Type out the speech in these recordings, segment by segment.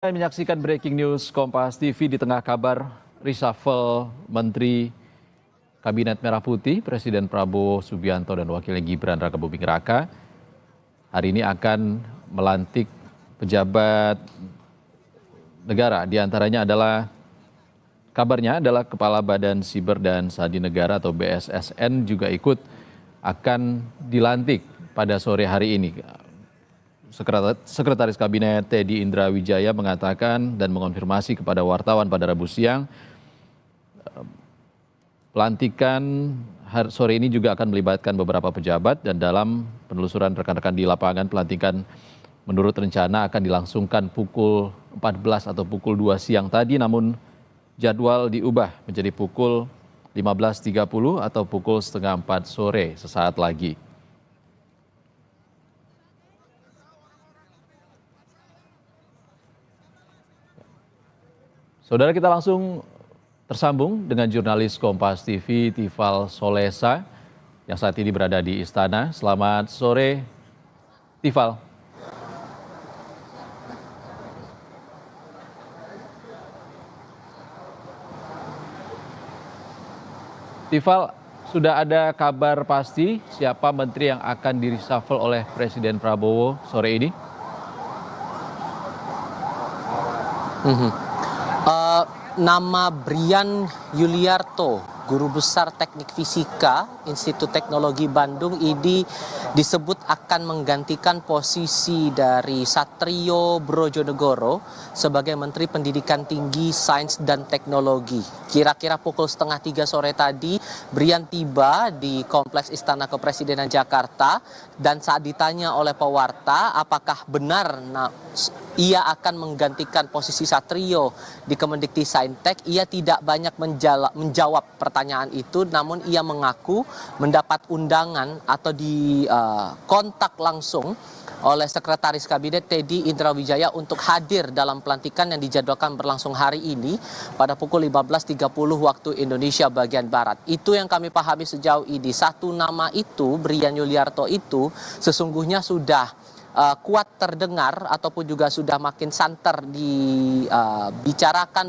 Menyaksikan breaking news Kompas TV di tengah kabar reshuffle Menteri Kabinet Merah Putih, Presiden Prabowo Subianto dan Wakilnya Gibran Rakabuming Raka hari ini akan melantik pejabat negara. Di antaranya kabarnya adalah Kepala Badan Siber dan Sandi Negara atau BSSN juga ikut akan dilantik pada sore hari ini. Sekretaris Kabinet Teddy Indra Wijaya mengatakan dan mengonfirmasi kepada wartawan pada Rabu siang, pelantikan sore ini juga akan melibatkan beberapa pejabat dan dalam penelusuran rekan-rekan di lapangan pelantikan menurut rencana akan dilangsungkan pukul 14 atau pukul 2 siang tadi, namun jadwal diubah menjadi pukul 15.30 atau pukul setengah 4 sore sesaat lagi. Saudara, kita langsung tersambung dengan jurnalis Kompas TV Tifal Solesa yang saat ini berada di Istana. Selamat sore, Tifal. Tifal, sudah ada kabar pasti siapa menteri yang akan di-reshuffle oleh Presiden Prabowo sore ini? Nama Brian Yuliarto, Guru Besar Teknik Fisika Institut Teknologi Bandung ini disebut akan menggantikan posisi dari Satrio Brojonegoro sebagai Menteri Pendidikan Tinggi, Sains dan Teknologi. Kira-kira pukul 2:30 sore tadi, Brian tiba di Kompleks Istana Kepresidenan Jakarta dan saat ditanya oleh pewarta apakah benar ia akan menggantikan posisi Satrio di Kemendikbudristek, ia tidak banyak menjawab pertanyaan itu, namun ia mengaku mendapat undangan atau dikontak langsung oleh Sekretaris Kabinet Teddy Indra Wijaya untuk hadir dalam pelantikan yang dijadwalkan berlangsung hari ini pada pukul 15.30 waktu Indonesia bagian Barat. Itu yang kami pahami sejauh ini. Satu nama itu, Brian Yuliarto itu, sesungguhnya sudah kuat terdengar ataupun juga sudah makin santer dibicarakan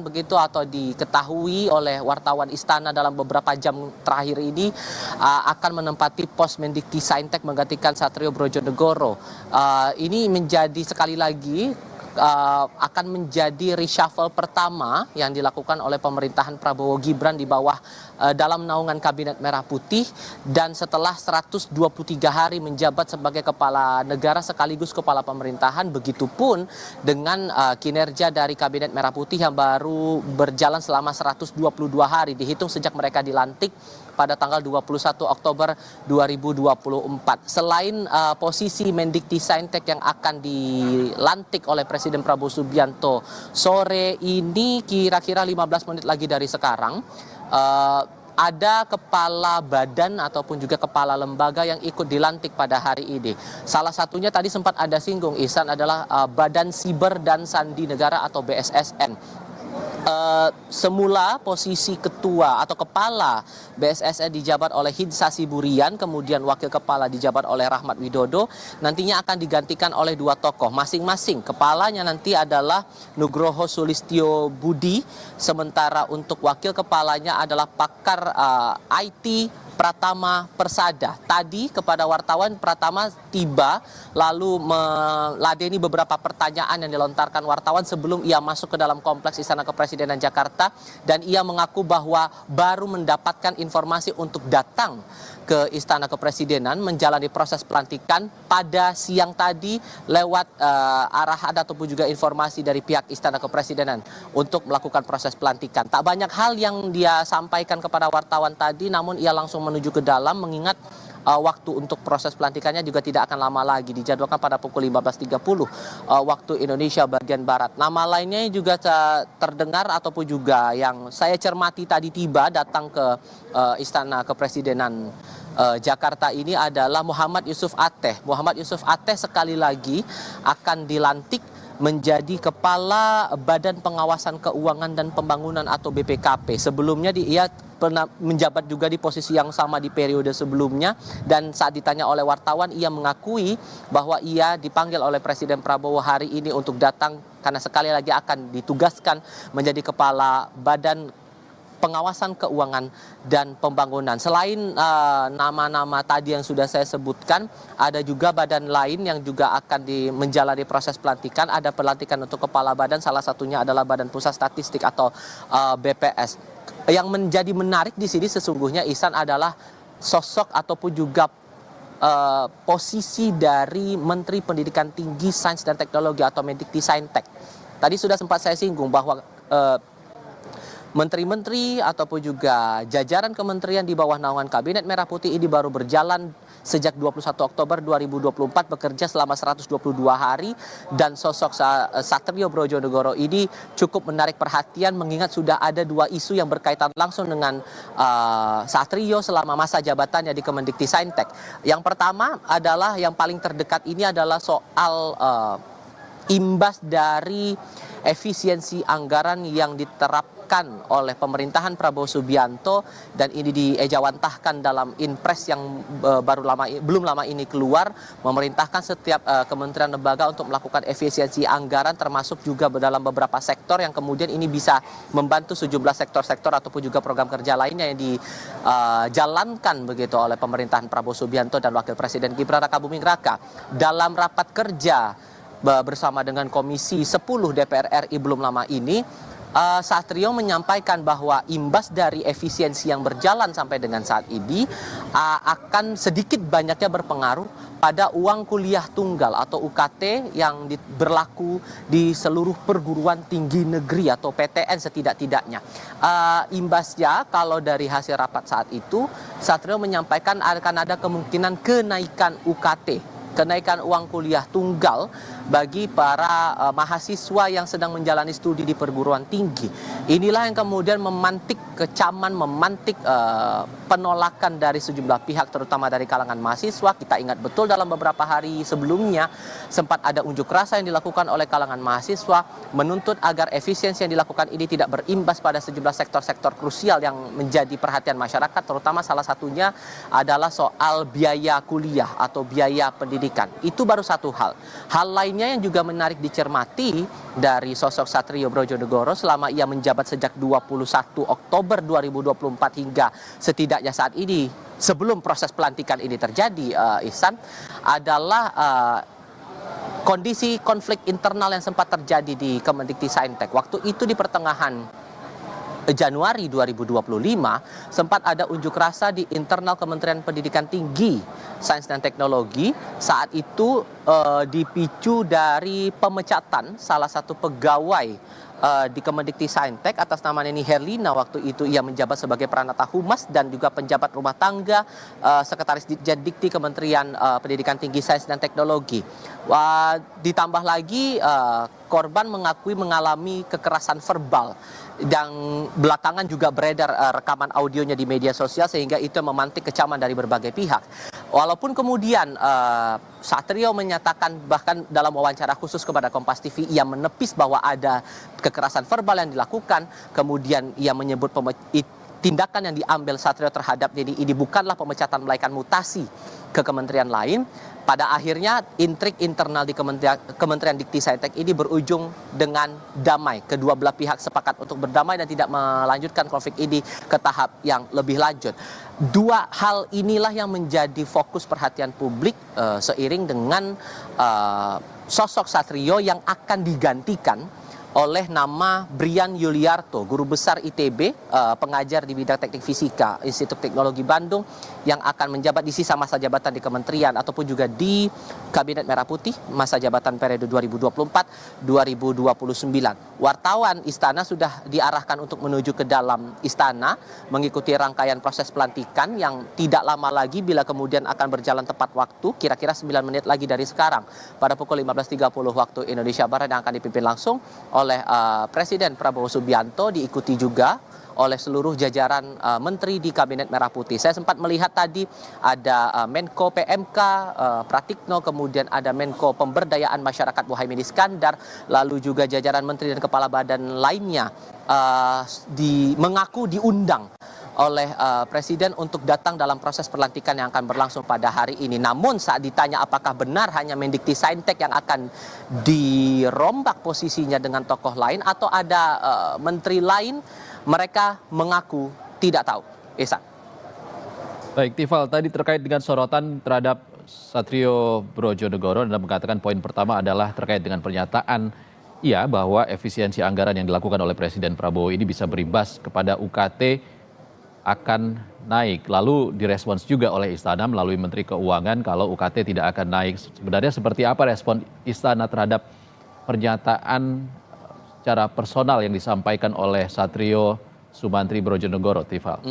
begitu atau diketahui oleh wartawan istana dalam beberapa jam terakhir ini akan menempati pos Mendikbudristek menggantikan Satrio Brojonegoro. Ini menjadi sekali lagi akan menjadi reshuffle pertama yang dilakukan oleh pemerintahan Prabowo Gibran di bawah dalam naungan Kabinet Merah Putih, dan setelah 123 hari menjabat sebagai kepala negara sekaligus kepala pemerintahan, begitupun dengan kinerja dari Kabinet Merah Putih yang baru berjalan selama 122 hari dihitung sejak mereka dilantik pada tanggal 21 Oktober 2024. Selain posisi Mendikbudristek yang akan dilantik oleh Presiden Prabowo Subianto sore ini, kira-kira 15 menit lagi dari sekarang, ada kepala badan ataupun juga kepala lembaga yang ikut dilantik pada hari ini. Salah satunya tadi sempat ada singgung Ihsan adalah Badan Siber dan Sandi Negara atau BSSN. Semula posisi ketua atau kepala BSSN dijabat oleh Hinsa Siburian, kemudian wakil kepala dijabat oleh Rahmat Widodo. Nantinya akan digantikan oleh dua tokoh masing-masing. Kepalanya nanti adalah Nugroho Sulistyo Budi, sementara untuk wakil kepalanya adalah pakar IT Pratama Persada. Tadi kepada wartawan Pratama tiba lalu meladeni beberapa pertanyaan yang dilontarkan wartawan sebelum ia masuk ke dalam Kompleks Istana Kepresidenan Jakarta, dan ia mengaku bahwa baru mendapatkan informasi untuk datang ke Istana Kepresidenan menjalani proses pelantikan pada siang tadi lewat arahan ataupun juga informasi dari pihak Istana Kepresidenan untuk melakukan proses pelantikan. Tak banyak hal yang dia sampaikan kepada wartawan tadi, namun ia langsung menuju ke dalam mengingat waktu untuk proses pelantikannya juga tidak akan lama lagi, dijadwalkan pada pukul 15.30 waktu Indonesia bagian Barat. Nama lainnya juga terdengar ataupun juga yang saya cermati tadi tiba datang ke Istana Kepresidenan Jakarta ini adalah Muhammad Yusuf Atteh. Muhammad Yusuf Atteh sekali lagi akan dilantik menjadi Kepala Badan Pengawasan Keuangan dan Pembangunan atau BPKP. Sebelumnya ia pernah menjabat juga di posisi yang sama di periode sebelumnya, dan saat ditanya oleh wartawan ia mengakui bahwa ia dipanggil oleh Presiden Prabowo hari ini untuk datang karena sekali lagi akan ditugaskan menjadi Kepala Badan Pengawasan Keuangan dan Pembangunan. Selain nama-nama tadi yang sudah saya sebutkan, ada juga badan lain yang juga akan menjalani proses pelantikan. Ada pelantikan untuk kepala badan, salah satunya adalah Badan Pusat Statistik atau BPS. Yang menjadi menarik di sini sesungguhnya, Ihsan, adalah sosok ataupun juga posisi dari Menteri Pendidikan Tinggi, Sains dan Teknologi atau Mendikti-Saintek. Tadi sudah sempat saya singgung bahwa menteri-menteri ataupun juga jajaran kementerian di bawah naungan Kabinet Merah Putih ini baru berjalan sejak 21 Oktober 2024, bekerja selama 122 hari, dan sosok Satrio Brojonegoro ini cukup menarik perhatian mengingat sudah ada dua isu yang berkaitan langsung dengan Satrio selama masa jabatannya di Kemendikti-Saintek. Yang pertama adalah yang paling terdekat ini adalah soal imbas dari efisiensi anggaran yang diterapkan oleh pemerintahan Prabowo Subianto, dan ini diejawantahkan dalam Inpres yang belum lama ini keluar, memerintahkan setiap kementerian lembaga untuk melakukan efisiensi anggaran, termasuk juga dalam beberapa sektor yang kemudian ini bisa membantu sejumlah sektor-sektor ataupun juga program kerja lainnya yang dijalankan begitu oleh pemerintahan Prabowo Subianto dan Wakil Presiden Gibran Rakabuming Raka. Dalam rapat kerja bersama dengan Komisi 10 DPR RI belum lama ini, Satrio menyampaikan bahwa imbas dari efisiensi yang berjalan sampai dengan saat ini akan sedikit banyaknya berpengaruh pada uang kuliah tunggal atau UKT yang berlaku di seluruh perguruan tinggi negeri atau PTN setidak-tidaknya. Imbasnya, kalau dari hasil rapat saat itu, Satrio menyampaikan akan ada kemungkinan kenaikan UKT, kenaikan uang kuliah tunggal bagi para mahasiswa yang sedang menjalani studi di perguruan tinggi. Inilah yang kemudian memantik kecaman, memantik penolakan dari sejumlah pihak, terutama dari kalangan mahasiswa. Kita ingat betul dalam beberapa hari sebelumnya sempat ada unjuk rasa yang dilakukan oleh kalangan mahasiswa menuntut agar efisiensi yang dilakukan ini tidak berimbas pada sejumlah sektor-sektor krusial yang menjadi perhatian masyarakat, terutama salah satunya adalah soal biaya kuliah atau biaya pendidikan. Itu baru satu hal. Hal lainnya yang juga menarik dicermati dari sosok Satrio Brojonegoro selama ia menjabat sejak 21 Oktober 2024 hingga setidaknya saat ini, sebelum proses pelantikan ini terjadi, Ihsan, adalah kondisi konflik internal yang sempat terjadi di Kemendikti-Saintek. Waktu itu di pertengahan Januari 2025 sempat ada unjuk rasa di internal Kementerian Pendidikan Tinggi, Sains dan Teknologi. Saat itu dipicu dari pemecatan salah satu pegawai di Kemendikti-Saintek atas nama Neni Herlina. Waktu itu ia menjabat sebagai Pranata Humas dan juga penjabat rumah tangga, Sekretaris Ditjen Kementerian Pendidikan Tinggi, Sains dan Teknologi. Ditambah lagi korban mengakui mengalami kekerasan verbal, dan belakangan juga beredar rekaman audionya di media sosial, sehingga itu memantik kecaman dari berbagai pihak. Walaupun kemudian Satrio menyatakan, bahkan dalam wawancara khusus kepada Kompas TV, ia menepis bahwa ada kekerasan verbal yang dilakukan. Kemudian ia menyebut tindakan yang diambil Satrio terhadap ini bukanlah pemecatan, melainkan mutasi ke kementerian lain. Pada akhirnya intrik internal di Kementerian Dikti-Saintek ini berujung dengan damai. Kedua belah pihak sepakat untuk berdamai dan tidak melanjutkan konflik ini ke tahap yang lebih lanjut. Dua hal inilah yang menjadi fokus perhatian publik seiring dengan sosok Satrio yang akan digantikan oleh nama Brian Yuliarto, guru besar ITB, pengajar di bidang teknik fisika Institut Teknologi Bandung, yang akan menjabat di sisa masa jabatan di kementerian ataupun juga di Kabinet Merah Putih masa jabatan periode 2024-2029. Wartawan istana sudah diarahkan untuk menuju ke dalam istana mengikuti rangkaian proses pelantikan yang tidak lama lagi bila kemudian akan berjalan tepat waktu, kira-kira 9 menit lagi dari sekarang, pada pukul 15.30 waktu Indonesia Barat, yang akan dipimpin langsung oleh Presiden Prabowo Subianto, diikuti juga oleh seluruh jajaran menteri di Kabinet Merah Putih. Saya sempat melihat tadi ada Menko PMK Pratikno, kemudian ada Menko Pemberdayaan Masyarakat Muhaimin Iskandar, lalu juga jajaran menteri dan kepala badan lainnya mengaku diundang oleh Presiden untuk datang dalam proses pelantikan yang akan berlangsung pada hari ini. Namun saat ditanya apakah benar hanya Mendikti-Saintek yang akan dirombak posisinya dengan tokoh lain atau ada menteri lain, mereka mengaku tidak tahu. Ihsan. Baik, Tifal, tadi terkait dengan sorotan terhadap Satrio Brojonegoro, Anda mengatakan poin pertama adalah terkait dengan pernyataan bahwa efisiensi anggaran yang dilakukan oleh Presiden Prabowo ini bisa berimbas kepada UKT akan naik. Lalu direspons juga oleh Istana melalui Menteri Keuangan kalau UKT tidak akan naik. Sebenarnya seperti apa respon Istana terhadap pernyataan secara personal yang disampaikan oleh Satrio Sumantri Brojonegoro, Tifal?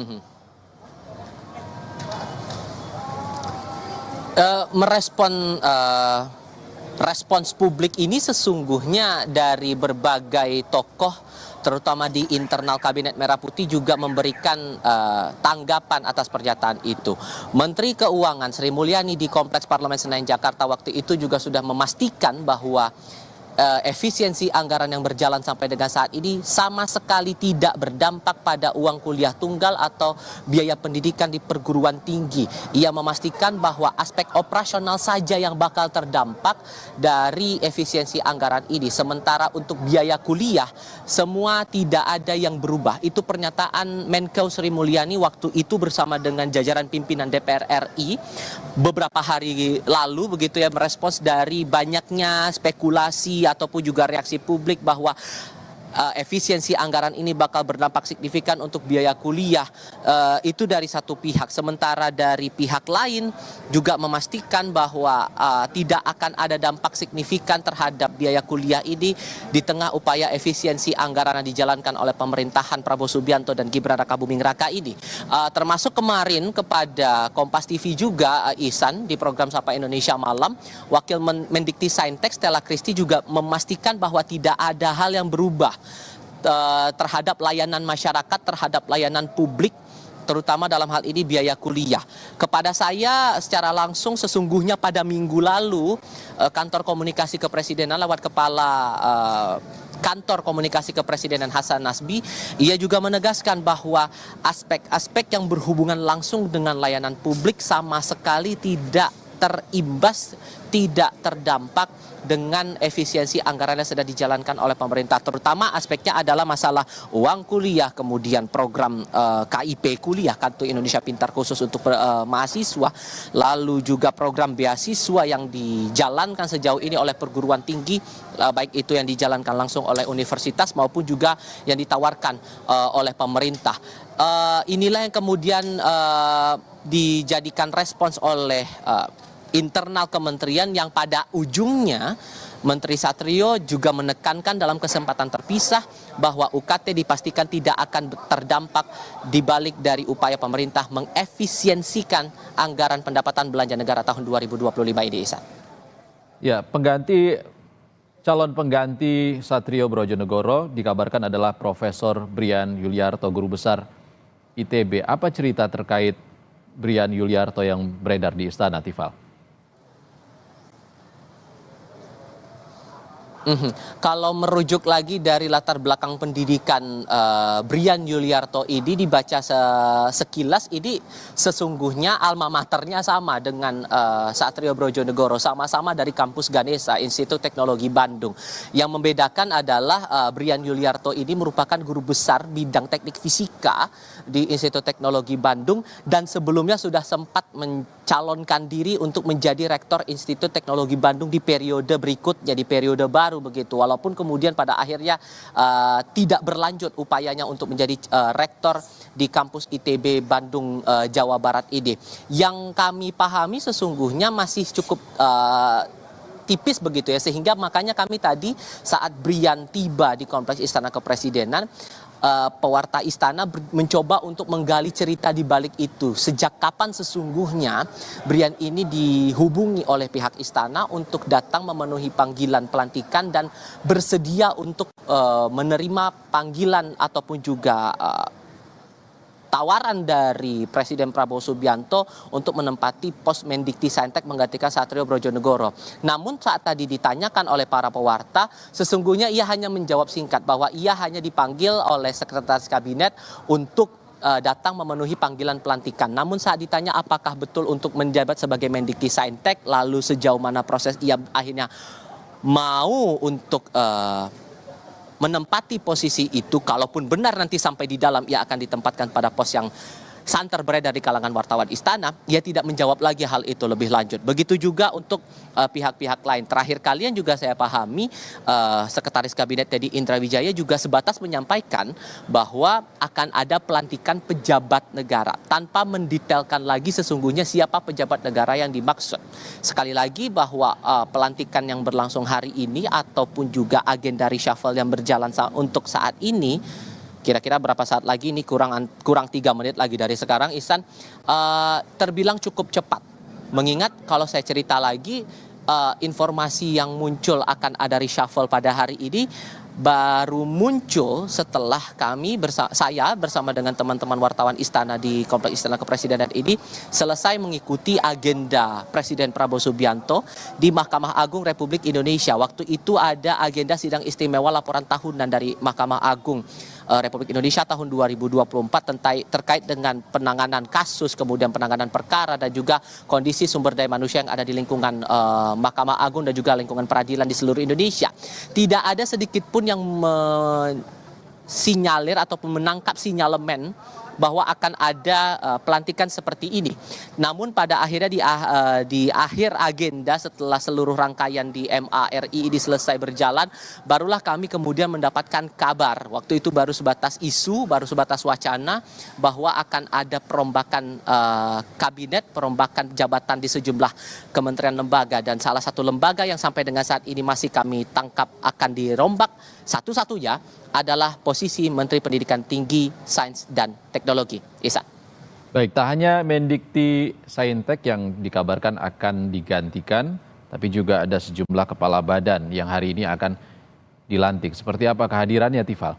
Respons publik ini sesungguhnya dari berbagai tokoh terutama di internal Kabinet Merah Putih juga memberikan tanggapan atas pernyataan itu. Menteri Keuangan Sri Mulyani di Kompleks Parlemen Senayan Jakarta waktu itu juga sudah memastikan bahwa efisiensi anggaran yang berjalan sampai dengan saat ini sama sekali tidak berdampak pada uang kuliah tunggal atau biaya pendidikan di perguruan tinggi. Ia memastikan bahwa aspek operasional saja yang bakal terdampak dari efisiensi anggaran ini. Sementara untuk biaya kuliah semua tidak ada yang berubah. Itu pernyataan Menko Sri Mulyani waktu itu bersama dengan jajaran pimpinan DPR RI beberapa hari lalu begitu ya, merespons dari banyaknya spekulasi ataupun juga reaksi publik bahwa efisiensi anggaran ini bakal berdampak signifikan untuk biaya kuliah. Itu dari satu pihak. Sementara dari pihak lain juga memastikan bahwa tidak akan ada dampak signifikan terhadap biaya kuliah ini di tengah upaya efisiensi anggaran yang dijalankan oleh pemerintahan Prabowo Subianto dan Gibran Rakabuming Raka ini. Termasuk kemarin kepada Kompas TV juga, Ihsan, di program Sapa Indonesia Malam, Wakil Mendikti-Saintek Stella Christy juga memastikan bahwa tidak ada hal yang berubah terhadap layanan masyarakat, terhadap layanan publik, terutama dalam hal ini biaya kuliah. Kepada saya secara langsung sesungguhnya pada minggu lalu kantor komunikasi kepresidenan lewat kepala kantor komunikasi kepresidenan Hasan Nasbi, ia juga menegaskan bahwa aspek-aspek yang berhubungan langsung dengan layanan publik sama sekali tidak terimbas, tidak terdampak dengan efisiensi anggaran yang sedang dijalankan oleh pemerintah. Terutama aspeknya adalah masalah uang kuliah, kemudian program KIP kuliah, Kartu Indonesia Pintar khusus untuk mahasiswa, lalu juga program beasiswa yang dijalankan sejauh ini oleh perguruan tinggi, baik itu yang dijalankan langsung oleh universitas maupun juga yang ditawarkan oleh pemerintah. Inilah yang kemudian dijadikan respons oleh internal kementerian yang pada ujungnya Menteri Satrio juga menekankan dalam kesempatan terpisah bahwa UKT dipastikan tidak akan terdampak dibalik dari upaya pemerintah mengefisiensikan anggaran pendapatan belanja negara tahun 2025 ini, Ihsan. Ya, calon pengganti Satrio Brojonegoro dikabarkan adalah Profesor Brian Yuliarto, Guru Besar ITB. Apa cerita terkait Brian Yuliarto yang beredar di Istana, Tifal? Kalau merujuk lagi dari latar belakang pendidikan Brian Yuliarto ini dibaca sekilas, ini sesungguhnya alma maternya sama dengan Satrio Brojonegoro, sama-sama dari kampus Ganesha, Institut Teknologi Bandung. Yang membedakan adalah Brian Yuliarto ini merupakan guru besar bidang teknik fisika di Institut Teknologi Bandung dan sebelumnya sudah sempat mencalonkan diri untuk menjadi rektor Institut Teknologi Bandung di periode berikutnya, di periode baru begitu, walaupun kemudian pada akhirnya tidak berlanjut upayanya untuk menjadi rektor di kampus ITB Bandung, Jawa Barat ini. Yang kami pahami sesungguhnya masih cukup tipis begitu ya, sehingga makanya kami tadi saat Brian tiba di Kompleks Istana Kepresidenan, pewarta istana mencoba untuk menggali cerita di balik itu. Sejak kapan sesungguhnya Brian ini dihubungi oleh pihak istana untuk datang memenuhi panggilan pelantikan dan bersedia untuk menerima panggilan ataupun juga tawaran dari Presiden Prabowo Subianto untuk menempati pos Mendikti-Saintek menggantikan Satrio Brojonegoro. Namun saat tadi ditanyakan oleh para pewarta, sesungguhnya ia hanya menjawab singkat bahwa ia hanya dipanggil oleh Sekretaris Kabinet untuk datang memenuhi panggilan pelantikan. Namun saat ditanya apakah betul untuk menjabat sebagai Mendikti-Saintek, lalu sejauh mana proses ia akhirnya mau untuk menempati posisi itu, kalaupun benar nanti sampai di dalam ia akan ditempatkan pada pos yang santer beredar di kalangan wartawan istana, ia tidak menjawab lagi hal itu lebih lanjut. Begitu juga untuk pihak-pihak lain. Terakhir kalian juga saya pahami Sekretaris Kabinet Teddy Indra Wijaya juga sebatas menyampaikan bahwa akan ada pelantikan pejabat negara tanpa mendetailkan lagi sesungguhnya siapa pejabat negara yang dimaksud. Sekali lagi bahwa pelantikan yang berlangsung hari ini ataupun juga agenda reshuffle yang berjalan untuk saat ini, kira-kira berapa saat lagi, ini kurang 3 menit lagi dari sekarang, Ihsan, terbilang cukup cepat. Mengingat kalau saya cerita lagi, informasi yang muncul akan ada reshuffle pada hari ini baru muncul setelah saya bersama dengan teman-teman wartawan istana di Kompleks Istana Kepresidenan ini selesai mengikuti agenda Presiden Prabowo Subianto di Mahkamah Agung Republik Indonesia. Waktu itu ada agenda sidang istimewa laporan tahunan dari Mahkamah Agung Republik Indonesia tahun 2024 terkait dengan penanganan kasus, kemudian penanganan perkara dan juga kondisi sumber daya manusia yang ada di lingkungan Mahkamah Agung dan juga lingkungan peradilan di seluruh Indonesia. Tidak ada sedikit pun yang mensinyalir ataupun menangkap sinyalemen bahwa akan ada pelantikan seperti ini. Namun pada akhirnya di akhir agenda setelah seluruh rangkaian di MARI ini selesai berjalan, barulah kami kemudian mendapatkan kabar. Waktu itu baru sebatas isu, baru sebatas wacana bahwa akan ada perombakan kabinet, perombakan jabatan di sejumlah kementerian lembaga, dan salah satu lembaga yang sampai dengan saat ini masih kami tangkap akan dirombak satu-satunya adalah posisi Menteri Pendidikan Tinggi, Sains, dan Teknologi. Ihsan. Baik, tak hanya Mendikti Saintek yang dikabarkan akan digantikan, tapi juga ada sejumlah kepala badan yang hari ini akan dilantik. Seperti apa kehadirannya, Tifal?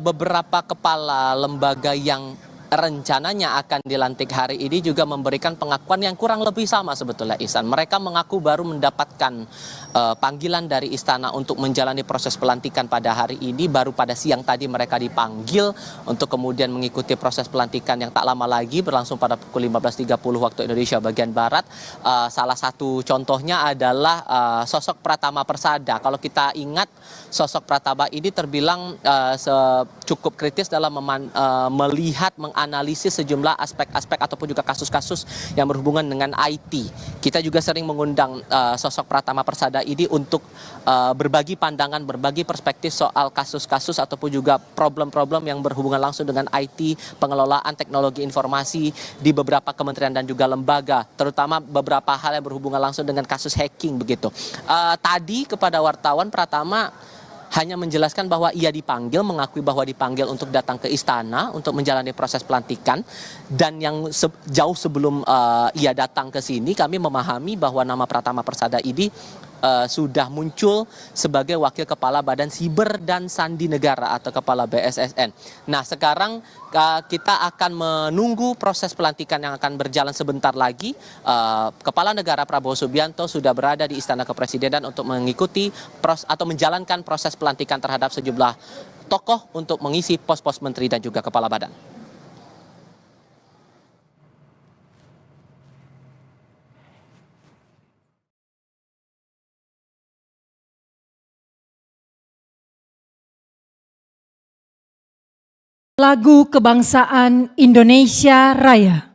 Beberapa kepala lembaga yang rencananya akan dilantik hari ini juga memberikan pengakuan yang kurang lebih sama sebetulnya, Ihsan. Mereka mengaku baru mendapatkan panggilan dari istana untuk menjalani proses pelantikan pada hari ini. Baru pada siang tadi mereka dipanggil untuk kemudian mengikuti proses pelantikan yang tak lama lagi berlangsung pada pukul 15.30 waktu Indonesia bagian Barat. Salah satu contohnya adalah sosok Pratama Persada. Kalau kita ingat, sosok Pratama ini terbilang cukup kritis dalam melihat, menganalisis sejumlah aspek-aspek ataupun juga kasus-kasus yang berhubungan dengan IT. Kita juga sering mengundang sosok Pratama Persada ini untuk berbagi pandangan, berbagi perspektif soal kasus-kasus ataupun juga problem-problem yang berhubungan langsung dengan IT, pengelolaan teknologi informasi di beberapa kementerian dan juga lembaga, terutama beberapa hal yang berhubungan langsung dengan kasus hacking begitu. Tadi kepada wartawan Pratama hanya menjelaskan bahwa ia dipanggil, mengakui bahwa dipanggil untuk datang ke istana untuk menjalani proses pelantikan, dan yang jauh sebelum ia datang ke sini kami memahami bahwa nama Pratama Persada ini sudah muncul sebagai wakil kepala Badan Siber dan Sandi Negara atau kepala BSSN. Nah, sekarang kita akan menunggu proses pelantikan yang akan berjalan sebentar lagi. Kepala Negara Prabowo Subianto sudah berada di Istana Kepresidenan untuk mengikuti atau menjalankan proses pelantikan terhadap sejumlah tokoh untuk mengisi pos-pos menteri dan juga kepala badan. Lagu Kebangsaan Indonesia Raya.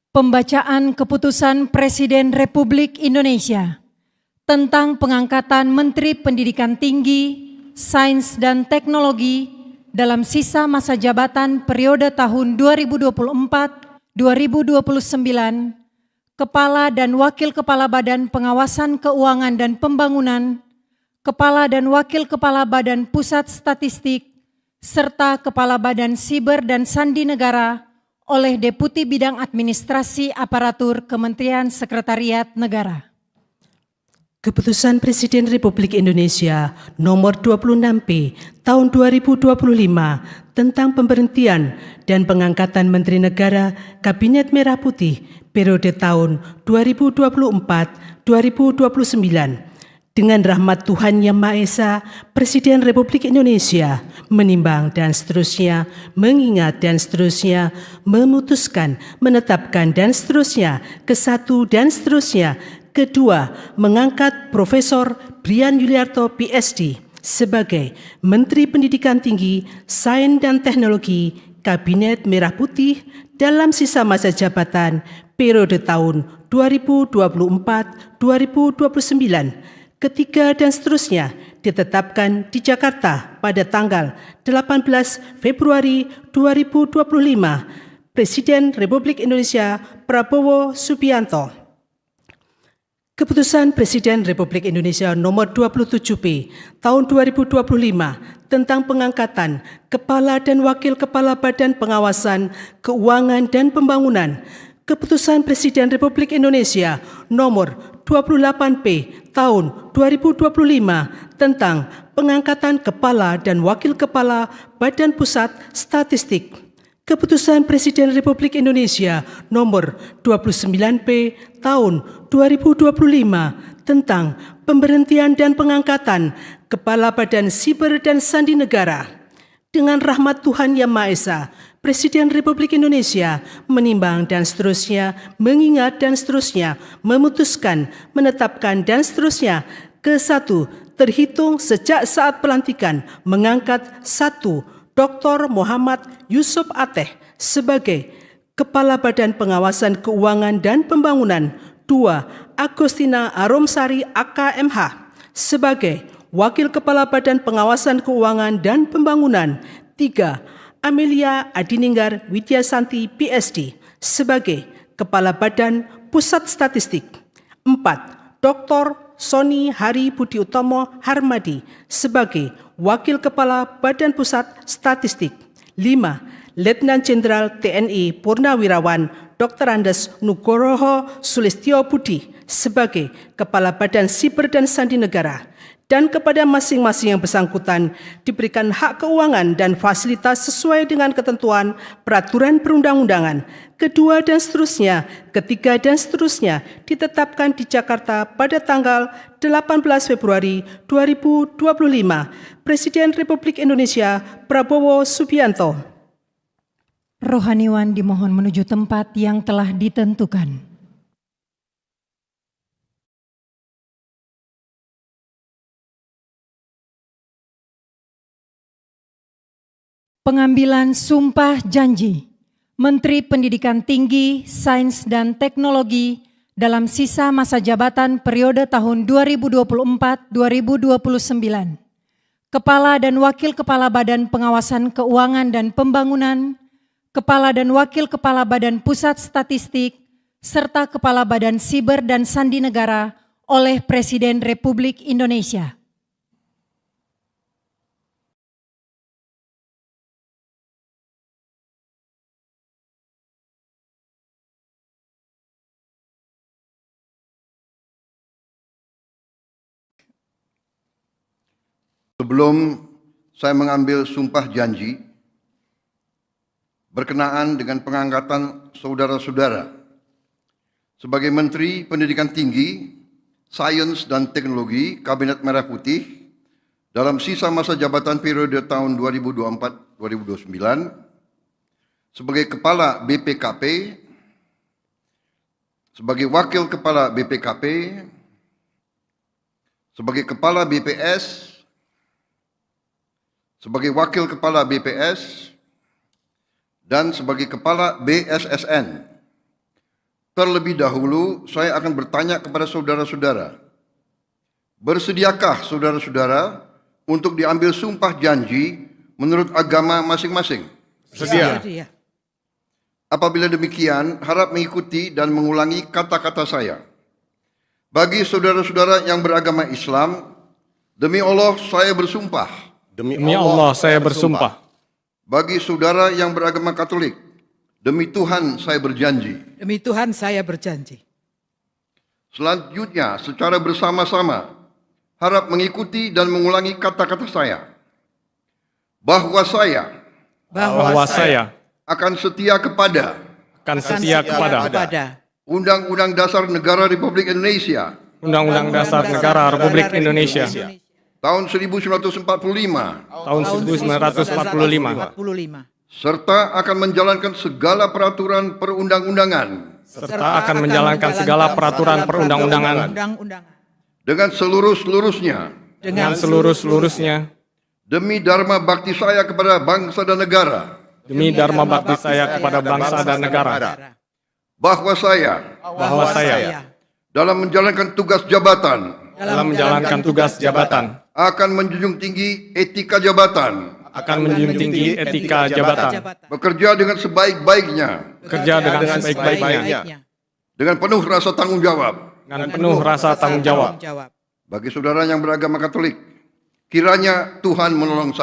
Pembacaan Keputusan Presiden Republik Indonesia tentang pengangkatan Menteri Pendidikan Tinggi, Sains dan Teknologi dalam sisa masa jabatan periode tahun 2024-2029, Kepala dan Wakil Kepala Badan Pengawasan Keuangan dan Pembangunan, Kepala dan Wakil Kepala Badan Pusat Statistik, serta Kepala Badan Siber dan Sandi Negara oleh Deputi Bidang Administrasi Aparatur Kementerian Sekretariat Negara. Keputusan Presiden Republik Indonesia Nomor 26P Tahun 2025 tentang pemberhentian dan pengangkatan Menteri Negara Kabinet Merah Putih periode tahun 2024-2029. Dengan rahmat Tuhan Yang Maha Esa, Presiden Republik Indonesia menimbang dan seterusnya, mengingat dan seterusnya, memutuskan, menetapkan dan seterusnya, kesatu dan seterusnya. Kedua, mengangkat Profesor Brian Yuliarto PhD sebagai Menteri Pendidikan Tinggi, Sains dan Teknologi Kabinet Merah Putih dalam sisa masa jabatan periode tahun 2024-2029. Ketiga dan seterusnya ditetapkan di Jakarta pada tanggal 18 Februari 2025. Presiden Republik Indonesia Prabowo Subianto. Keputusan Presiden Republik Indonesia Nomor 27P Tahun 2025 tentang pengangkatan Kepala dan Wakil Kepala Badan Pengawasan Keuangan dan Pembangunan. Keputusan Presiden Republik Indonesia Nomor 28P Tahun 2025 tentang pengangkatan Kepala dan Wakil Kepala Badan Pusat Statistik. Keputusan Presiden Republik Indonesia Nomor 29P Tahun 2025 tentang pemberhentian dan pengangkatan Kepala Badan Siber dan Sandi Negara. Dengan rahmat Tuhan Yang Maha Esa, Presiden Republik Indonesia menimbang dan seterusnya, mengingat dan seterusnya, memutuskan, menetapkan dan seterusnya. Kesatu, terhitung sejak saat pelantikan mengangkat 1. Dr. Muhammad Yusuf Ateh sebagai Kepala Badan Pengawasan Keuangan dan Pembangunan. 2. Agustina Aromsari AKMH sebagai Wakil Kepala Badan Pengawasan Keuangan dan Pembangunan. 3. Amelia Adininggar Widyasanti PhD sebagai Kepala Badan Pusat Statistik. 4. Dr. Sony Hari Budi Utomo Harmadi sebagai Wakil Kepala Badan Pusat Statistik. 5. Letnan Jenderal TNI Purnawirawan Dr. Andes Nugroho Sulistyo Budi sebagai Kepala Badan Siber dan Sandi Negara. Dan kepada masing-masing yang bersangkutan diberikan hak keuangan dan fasilitas sesuai dengan ketentuan peraturan perundang-undangan. Kedua dan seterusnya, ketiga dan seterusnya ditetapkan di Jakarta pada tanggal 18 Februari 2025. Presiden Republik Indonesia Prabowo Subianto. Rohaniwan dimohon menuju tempat yang telah ditentukan. Pengambilan sumpah janji Menteri Pendidikan Tinggi, Sains dan Teknologi dalam sisa masa jabatan periode tahun 2024-2029. Kepala dan Wakil Kepala Badan Pengawasan Keuangan dan Pembangunan, Kepala dan Wakil Kepala Badan Pusat Statistik, serta Kepala Badan Siber dan Sandi Negara oleh Presiden Republik Indonesia. Sebelum saya mengambil sumpah janji berkenaan dengan pengangkatan saudara-saudara sebagai Menteri Pendidikan Tinggi, Sains dan Teknologi Kabinet Merah Putih dalam sisa masa jabatan periode tahun 2024-2029, sebagai Kepala BPKP, sebagai Wakil Kepala BPKP, sebagai Kepala BPS, sebagai Wakil Kepala BPS, dan sebagai Kepala BSSN, Terlebih dahulu, saya akan bertanya kepada saudara-saudara, bersediakah saudara-saudara untuk diambil sumpah janji menurut agama masing-masing? Sedia. Apabila demikian, harap mengikuti dan mengulangi kata-kata saya. Bagi saudara-saudara yang beragama Islam, demi Allah saya bersumpah. Demi Allah saya bersumpah. Bagi saudara yang beragama Katolik, demi Tuhan saya berjanji. Demi Tuhan saya berjanji. Selanjutnya, secara bersama-sama, harap mengikuti dan mengulangi kata-kata saya. Bahwa saya akan setia kepada Undang-Undang Dasar Negara Republik Indonesia Undang-Undang Dasar Negara Republik Indonesia tahun 1945 tahun 1945 serta akan menjalankan segala peraturan perundang-undangan dengan seluruh-seluruhnya demi dharma bakti saya kepada bangsa dan negara. Bahwa saya dalam menjalankan tugas jabatan akan menjunjung tinggi etika jabatan, bekerja dengan sebaik-baiknya, dengan penuh rasa tanggung jawab. Bagi saudara yang beragama Katolik, kiranya Tuhan menolong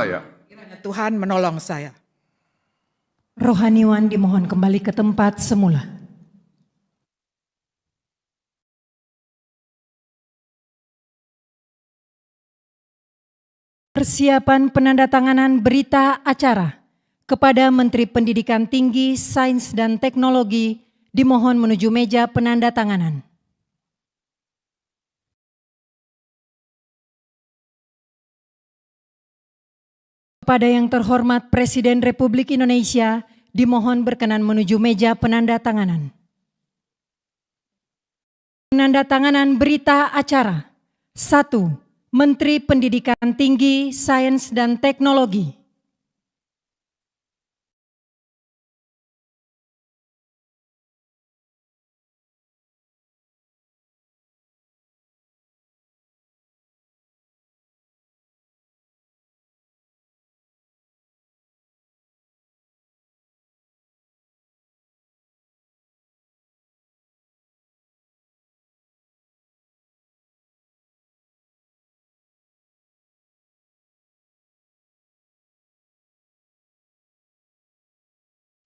saya. Rohaniwan dimohon kembali ke tempat semula. Persiapan penandatanganan berita acara kepada Menteri Pendidikan Tinggi, Sains dan Teknologi dimohon menuju meja penandatanganan. Kepada yang terhormat Presiden Republik Indonesia, dimohon berkenan menuju meja penandatanganan. Penandatanganan berita acara. 1. Menteri Pendidikan Tinggi, Sains dan Teknologi.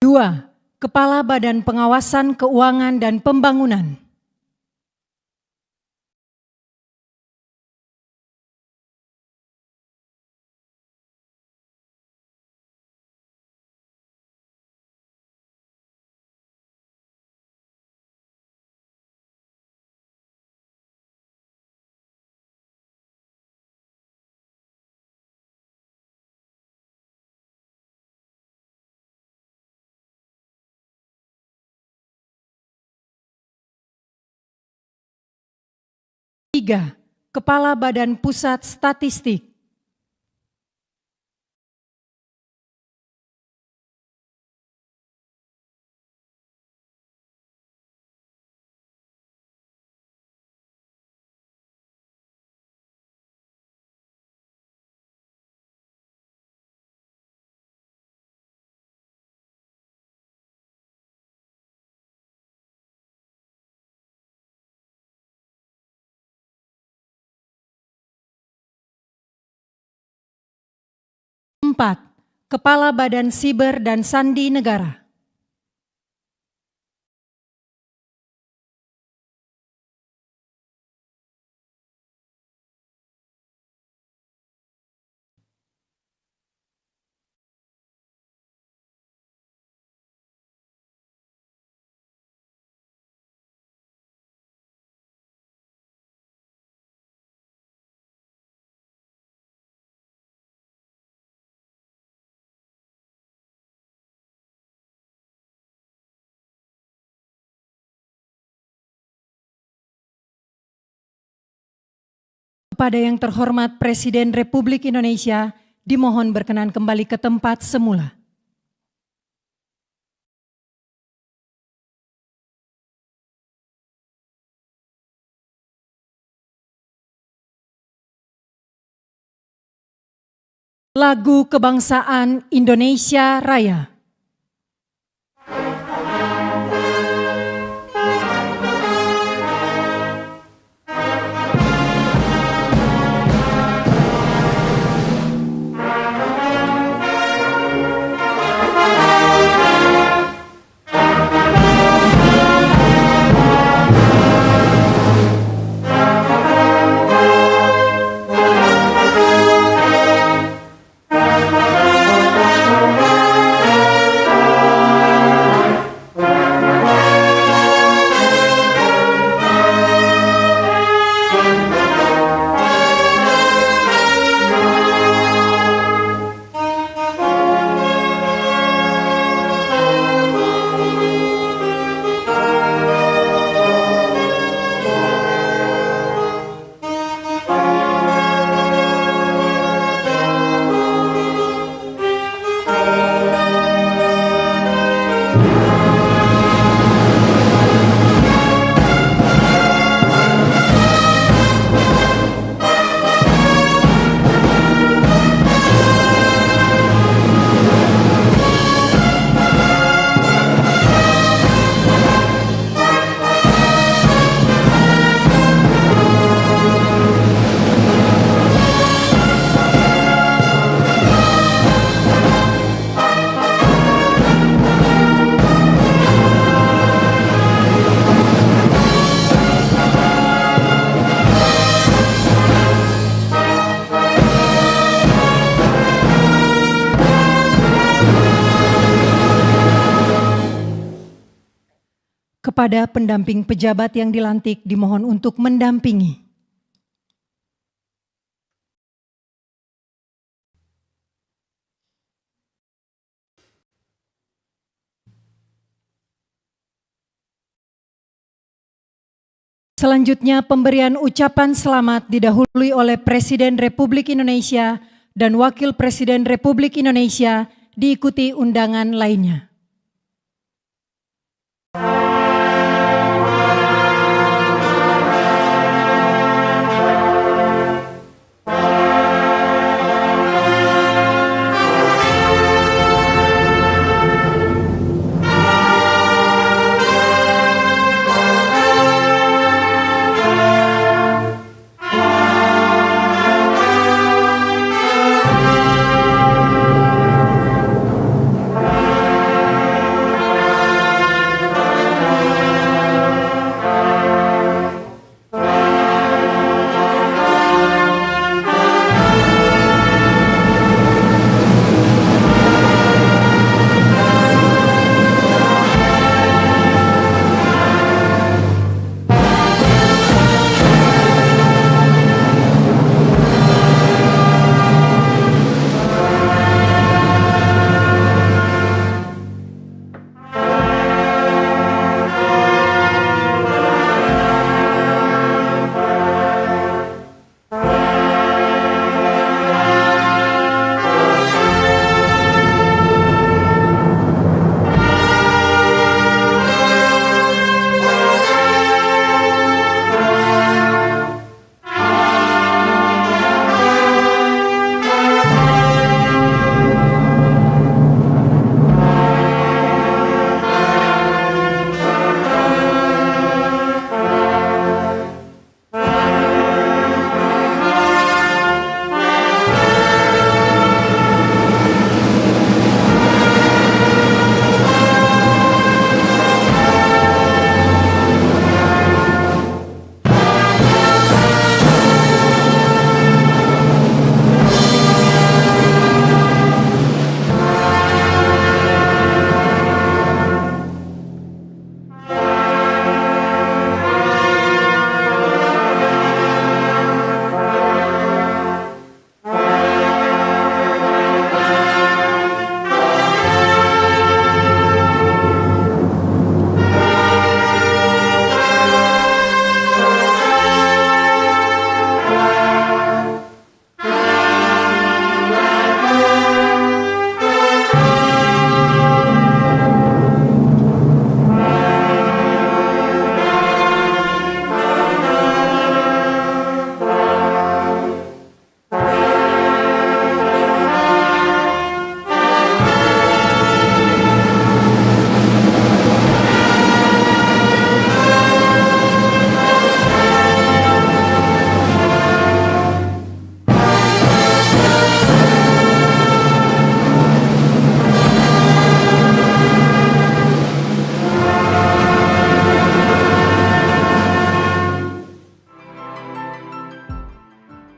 Dua, Kepala Badan Pengawasan Keuangan dan Pembangunan. Tiga, Kepala Badan Pusat Statistik. Empat, Kepala Badan Siber dan Sandi Negara. Kepada yang terhormat Presiden Republik Indonesia, dimohon berkenan kembali ke tempat semula. Lagu Kebangsaan Indonesia Raya. Kepada pendamping pejabat yang dilantik dimohon untuk mendampingi. Selanjutnya pemberian ucapan selamat didahului oleh Presiden Republik Indonesia dan Wakil Presiden Republik Indonesia diikuti undangan lainnya.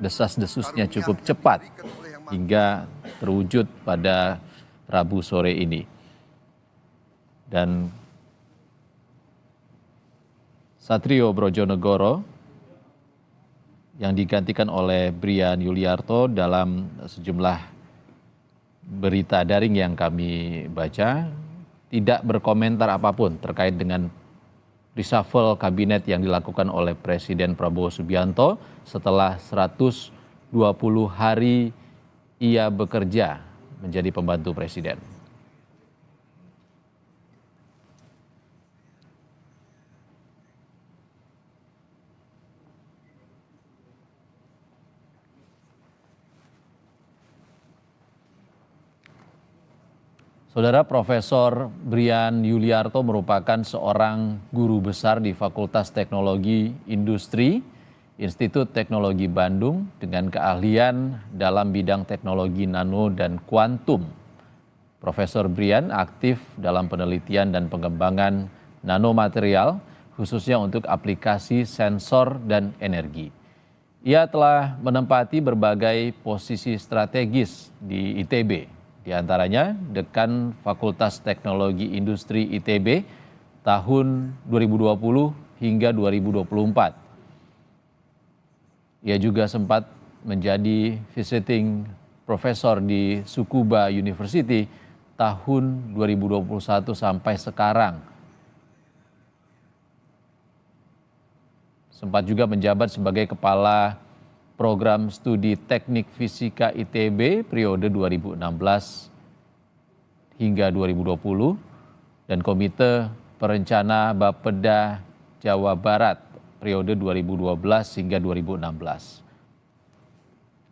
desas-desusnya cukup cepat hingga terwujud pada Rabu sore ini. Dan Satrio Brojonegoro yang digantikan oleh Brian Yuliarto dalam sejumlah berita daring yang kami baca tidak berkomentar apapun terkait dengan reshuffle kabinet yang dilakukan oleh Presiden Prabowo Subianto setelah 120 hari ia bekerja menjadi pembantu presiden. Saudara, Profesor Brian Yuliarto merupakan seorang guru besar di Fakultas Teknologi Industri, Institut Teknologi Bandung dengan keahlian dalam bidang teknologi nano dan kuantum. Profesor Brian aktif dalam penelitian dan pengembangan nanomaterial, khususnya untuk aplikasi sensor dan energi. Ia telah menempati berbagai posisi strategis di ITB, di antaranya Dekan Fakultas Teknologi Industri ITB tahun 2020 hingga 2024. Ia juga sempat menjadi visiting professor di Tsukuba University tahun 2021 sampai sekarang. Sempat juga menjabat sebagai Kepala Program Studi Teknik Fisika ITB periode 2016 hingga 2020 dan Komite Perencana Bapeda Jawa Barat periode 2012 hingga 2016.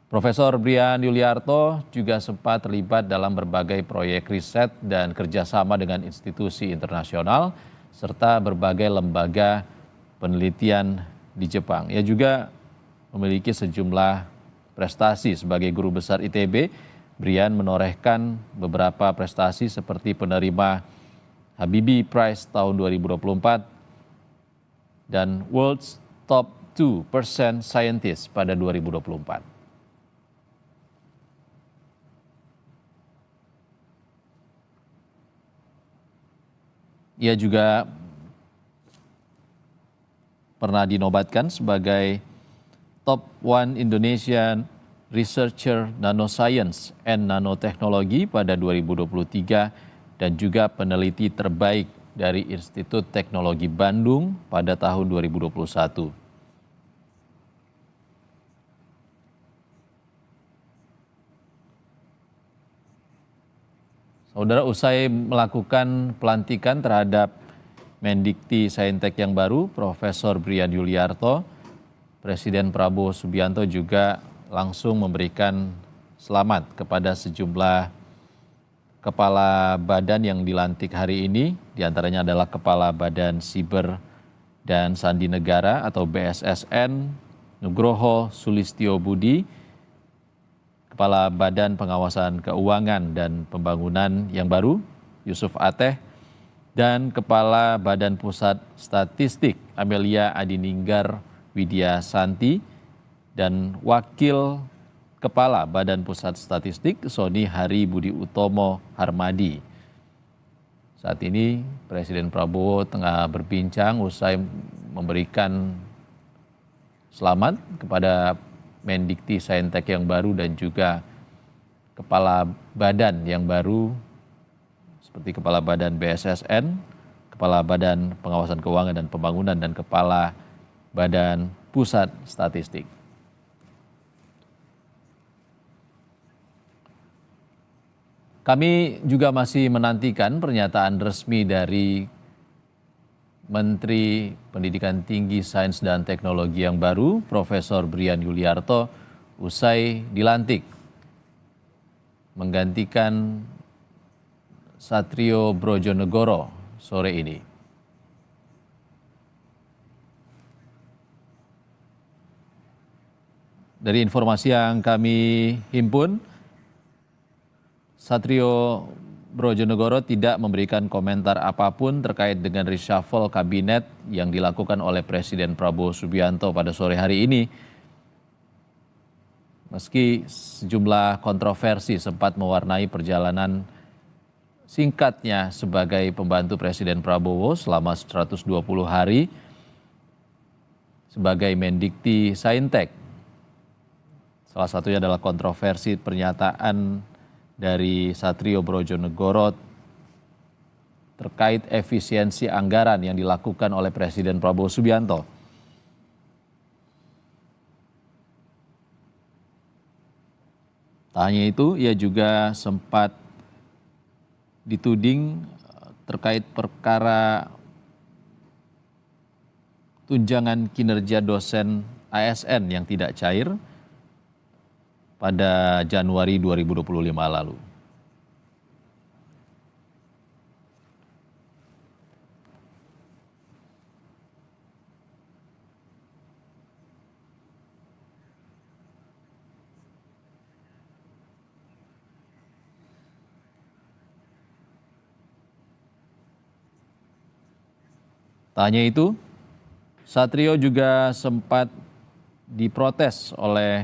Profesor Brian Yuliarto juga sempat terlibat dalam berbagai proyek riset dan kerjasama dengan institusi internasional serta berbagai lembaga penelitian di Jepang. Ia juga memiliki sejumlah prestasi sebagai guru besar ITB. Brian menorehkan beberapa prestasi seperti penerima Habibie Prize tahun 2024 dan World's Top 2% Scientist pada 2024. Ia juga pernah dinobatkan sebagai Top 1 Indonesian Researcher Nanoscience and Nanotechnology pada 2023 dan juga peneliti terbaik dari Institut Teknologi Bandung pada tahun 2021. Saudara, usai melakukan pelantikan terhadap Mendikti Saintek yang baru, Profesor Brian Yuliarto, Presiden Prabowo Subianto juga langsung memberikan selamat kepada sejumlah kepala badan yang dilantik hari ini. Di antaranya adalah Kepala Badan Siber dan Sandi Negara atau BSSN, Nugroho Sulistyo Budi, Kepala Badan Pengawasan Keuangan dan Pembangunan yang baru, Yusuf Ateh, dan Kepala Badan Pusat Statistik, Amelia Adininggar Widya Santi, dan Wakil Kepala Badan Pusat Statistik, Sony Hari Budi Utomo Harmadi. Saat ini Presiden Prabowo tengah berbincang usai memberikan selamat kepada Mendikti Saintek yang baru dan juga Kepala Badan yang baru seperti Kepala Badan BSSN, Kepala Badan Pengawasan Keuangan dan Pembangunan, dan Kepala Badan Pusat Statistik. Kami juga masih menantikan pernyataan resmi dari Menteri Pendidikan Tinggi, Sains dan Teknologi yang baru, Profesor Brian Yuliarto, usai dilantik menggantikan Satrio Brojonegoro sore ini. Dari informasi yang kami himpun, Satrio Brojonegoro tidak memberikan komentar apapun terkait dengan reshuffle kabinet yang dilakukan oleh Presiden Prabowo Subianto pada sore hari ini. Meski sejumlah kontroversi sempat mewarnai perjalanan singkatnya sebagai pembantu Presiden Prabowo selama 120 hari sebagai Mendikti Saintek. Salah satunya adalah kontroversi pernyataan dari Satrio Brojonegoro terkait efisiensi anggaran yang dilakukan oleh Presiden Prabowo Subianto. Tak hanya itu, ia juga sempat dituding terkait perkara tunjangan kinerja dosen ASN yang tidak cair pada Januari 2025 lalu. Tak hanya itu, Satrio juga sempat diprotes oleh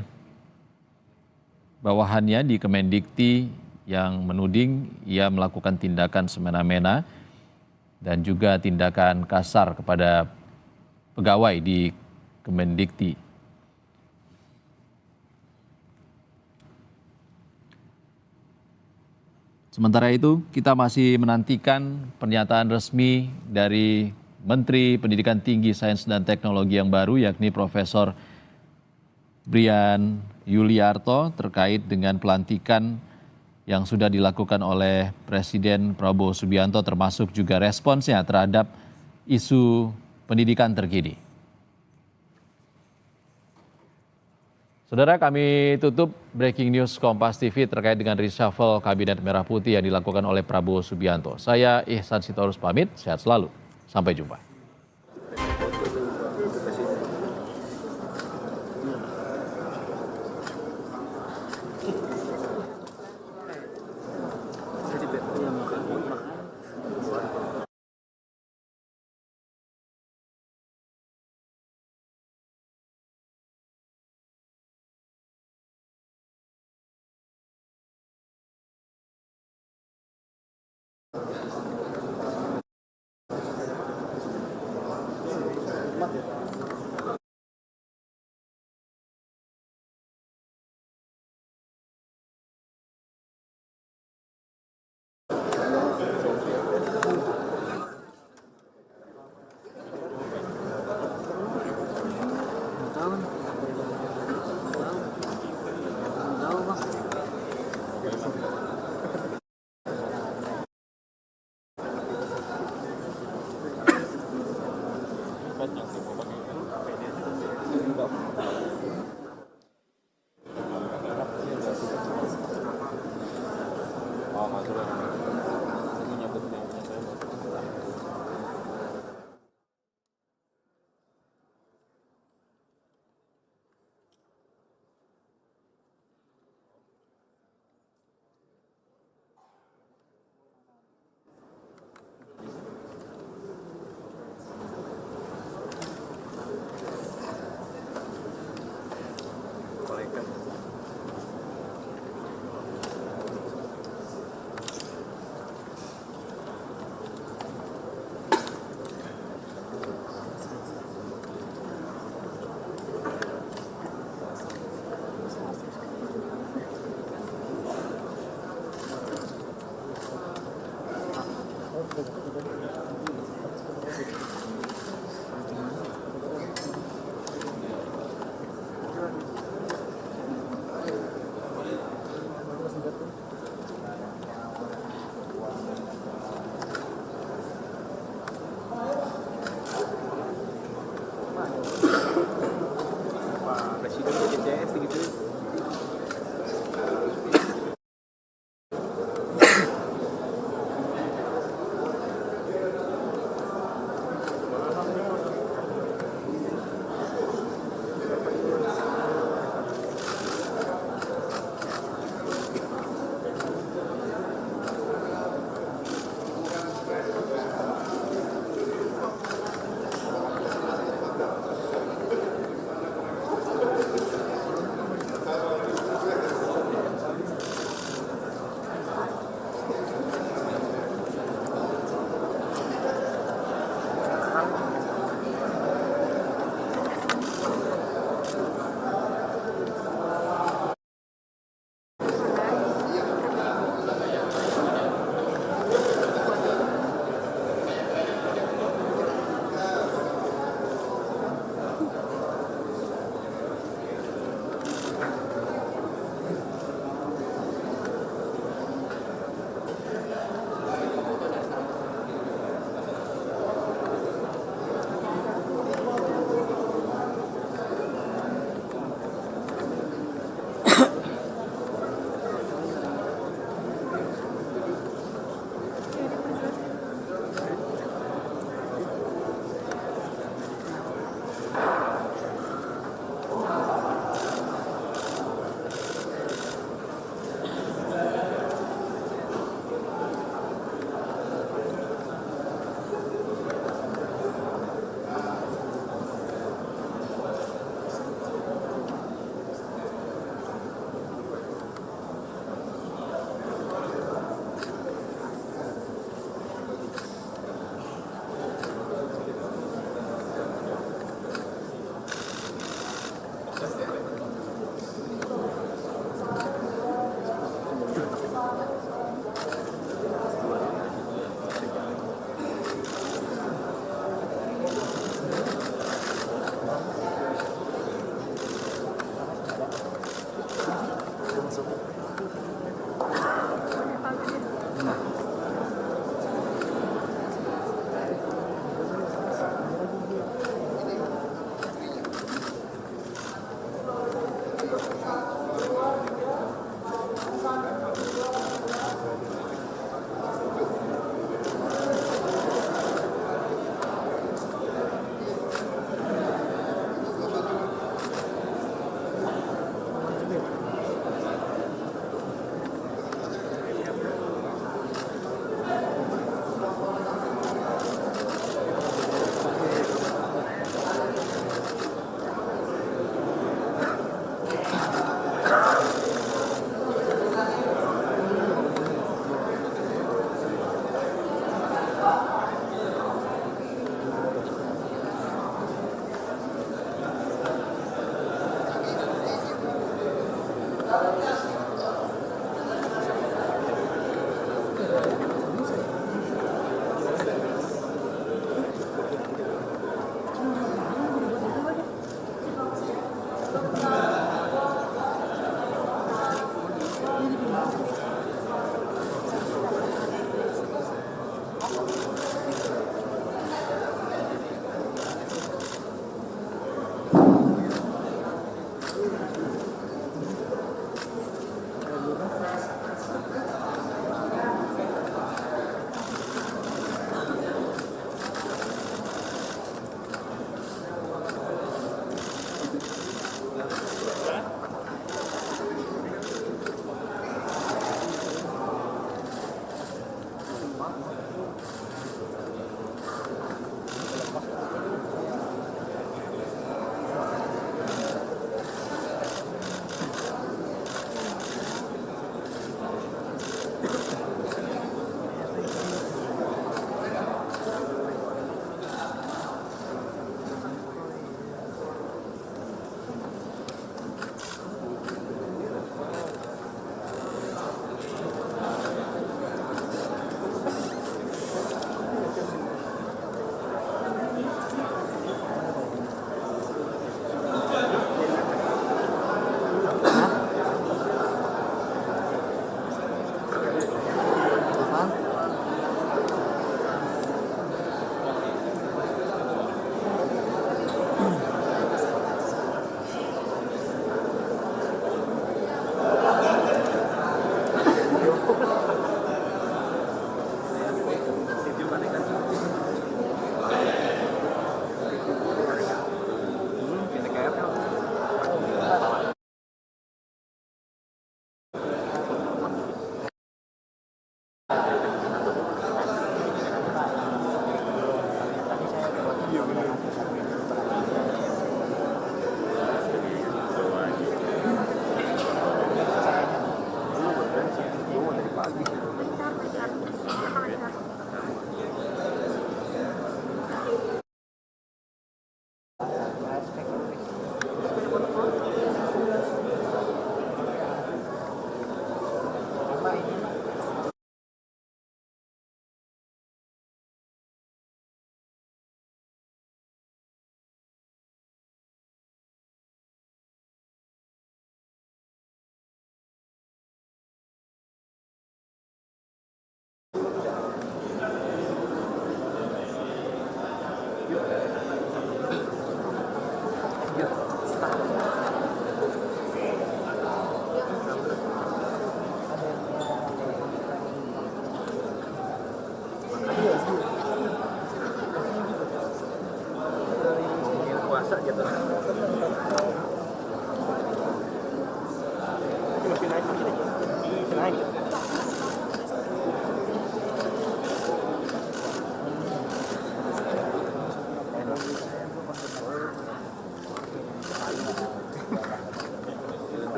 bawahannya di Kemendikti yang menuding ia melakukan tindakan semena-mena dan juga tindakan kasar kepada pegawai di Kemendikti. Sementara itu, kita masih menantikan pernyataan resmi dari Menteri Pendidikan Tinggi, Sains dan Teknologi yang baru, yakni Profesor Brian Yuliarto, terkait dengan pelantikan yang sudah dilakukan oleh Presiden Prabowo Subianto, termasuk juga responsnya terhadap isu pendidikan terkini. Saudara, kami tutup breaking news Kompas TV terkait dengan reshuffle Kabinet Merah Putih yang dilakukan oleh Prabowo Subianto. Saya Ihsan Sitorus pamit, sehat selalu. Sampai jumpa.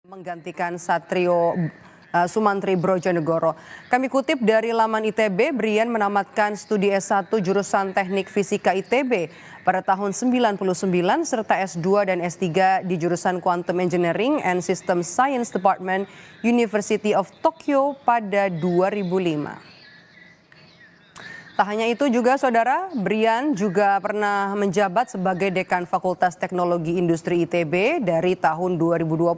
Menggantikan Satrio Sumantri Brojonegoro. Kami kutip dari laman ITB, Brian menamatkan studi S1 jurusan Teknik Fisika ITB pada tahun 99 serta S2 dan S3 di jurusan Quantum Engineering and System Science Department University of Tokyo pada 2005. Tak hanya itu juga saudara, Brian juga pernah menjabat sebagai Dekan Fakultas Teknologi Industri ITB dari tahun 2020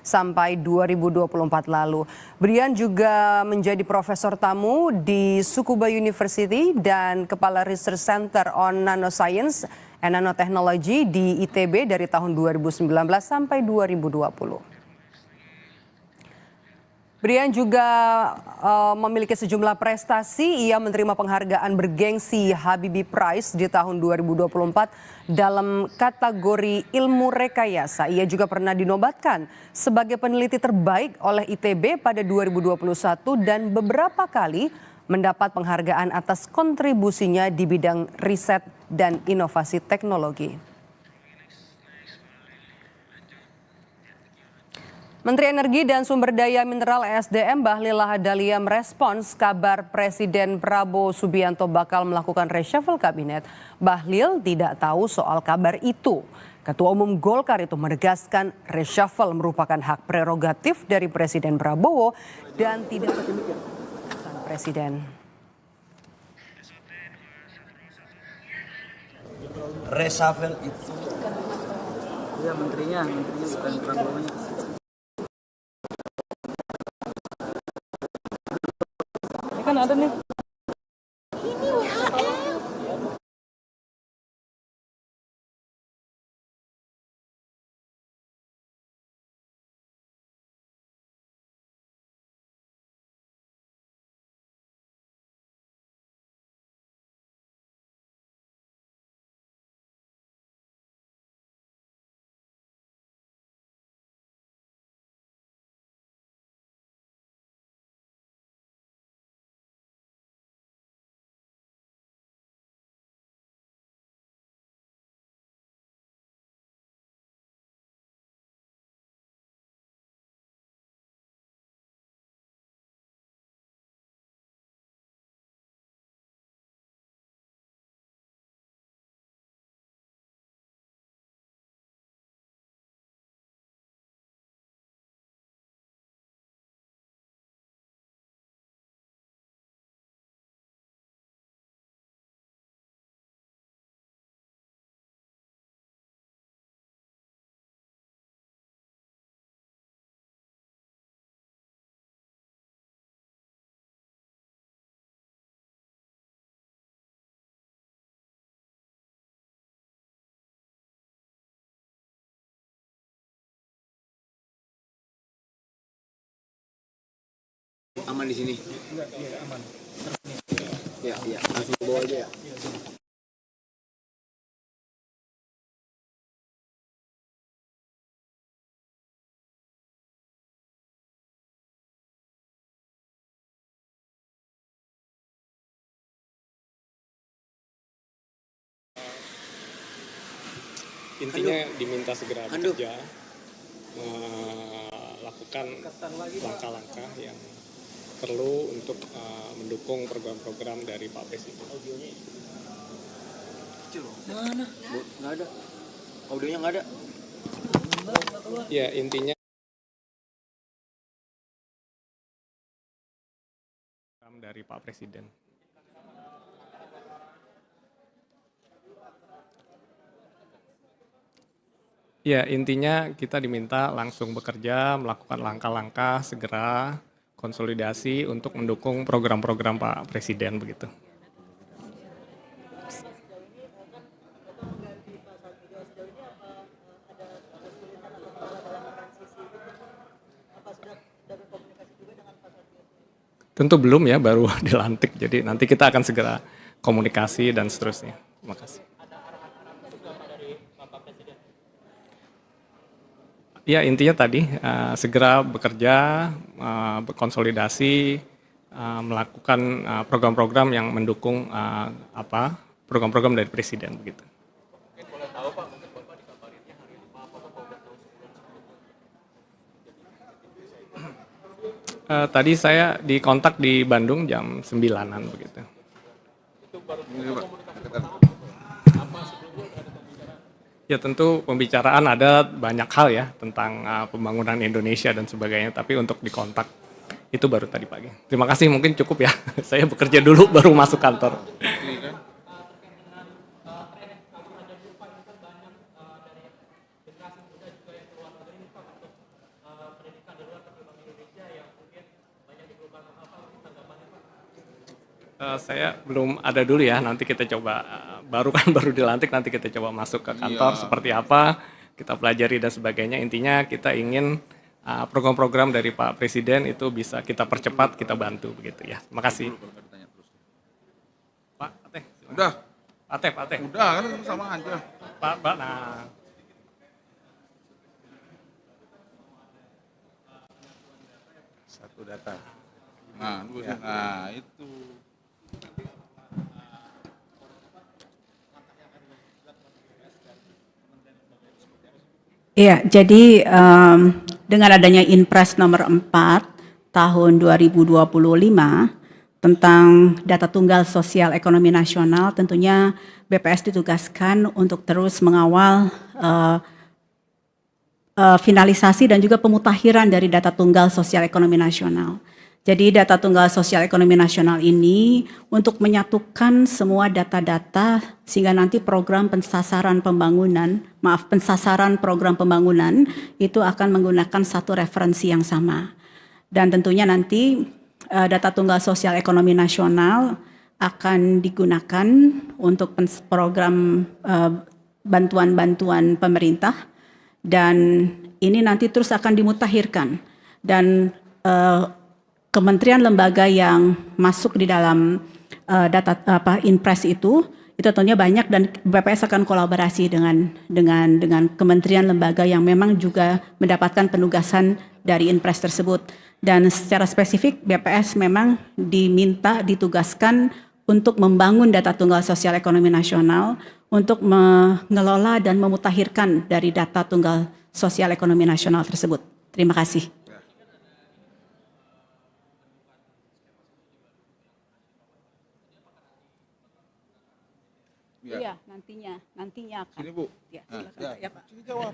sampai 2024 lalu. Brian juga menjadi profesor tamu di Tsukuba University dan Kepala Research Center on Nanoscience and Nanotechnology di ITB dari tahun 2019 sampai 2020. Brian juga memiliki sejumlah prestasi. Ia menerima penghargaan bergengsi Habibie Prize di tahun 2024 dalam kategori ilmu rekayasa. Ia juga pernah dinobatkan sebagai peneliti terbaik oleh ITB pada 2021 dan beberapa kali mendapat penghargaan atas kontribusinya di bidang riset dan inovasi teknologi. Menteri Energi dan Sumber Daya Mineral (ESDM) Bahlil Lahadalia merespons kabar Presiden Prabowo Subianto bakal melakukan reshuffle kabinet. Bahlil tidak tahu soal kabar itu. Ketua Umum Golkar itu menegaskan reshuffle merupakan hak prerogatif dari Presiden Prabowo dan tidak keputusan Presiden. Reshuffle itu ya menterinya bukan Prabowo-nya. Kan ada nih. Ini WHF. Aman di sini. Iya, aman. Ya, langsung bawa aja ya. Intinya diminta segera bekerja, melakukan langkah-langkah yang perlu untuk mendukung program-program dari Pak Presiden. Mana? Nggak ada. Audionya nggak ada. Ya, intinya dari Pak Presiden. Ya, intinya kita diminta langsung bekerja, melakukan langkah-langkah segera konsolidasi untuk mendukung program-program Pak Presiden begitu. Tentu belum ya, baru dilantik. Jadi nanti kita akan segera komunikasi dan seterusnya. Terima kasih. Ya, intinya tadi segera bekerja, berkonsolidasi, melakukan program-program yang mendukung program-program dari Presiden begitu. Tadi saya dikontak di Bandung jam 9-an begitu. Ya tentu pembicaraan ada banyak hal ya tentang pembangunan Indonesia dan sebagainya, tapi untuk dikontak itu baru tadi pagi. Terima kasih, mungkin cukup ya. Saya bekerja dulu baru masuk kantor. Saya belum ada dulu ya, nanti kita coba, baru dilantik, nanti kita coba masuk ke kantor seperti apa, kita pelajari dan sebagainya. Intinya kita ingin program-program dari Pak Presiden itu bisa kita percepat, kita bantu begitu ya. Terima kasih. Pak Ateh. Udah. Pak Ateh. Udah kan sama aja. Pak, nah. Satu data. Nah, nah itu. Iya, jadi dengan adanya Inpres nomor 4 tahun 2025 tentang data tunggal sosial ekonomi nasional, tentunya BPS ditugaskan untuk terus mengawal finalisasi dan juga pemutakhiran dari data tunggal sosial ekonomi nasional. Jadi data tunggal sosial ekonomi nasional ini untuk menyatukan semua data-data sehingga nanti pensasaran program pembangunan itu akan menggunakan satu referensi yang sama. Dan tentunya nanti data tunggal sosial ekonomi nasional akan digunakan untuk program bantuan-bantuan pemerintah, dan ini nanti terus akan dimutakhirkan, dan kementerian lembaga yang masuk di dalam Inpres itu tentunya banyak, dan BPS akan kolaborasi dengan kementerian lembaga yang memang juga mendapatkan penugasan dari Inpres tersebut. Dan secara spesifik BPS memang ditugaskan untuk membangun data tunggal sosial ekonomi nasional, untuk mengelola dan memutakhirkan dari data tunggal sosial ekonomi nasional tersebut. Terima kasih. Iya, nantinya akan. Sini Bu. Ya, ya Pak. Sini jawab.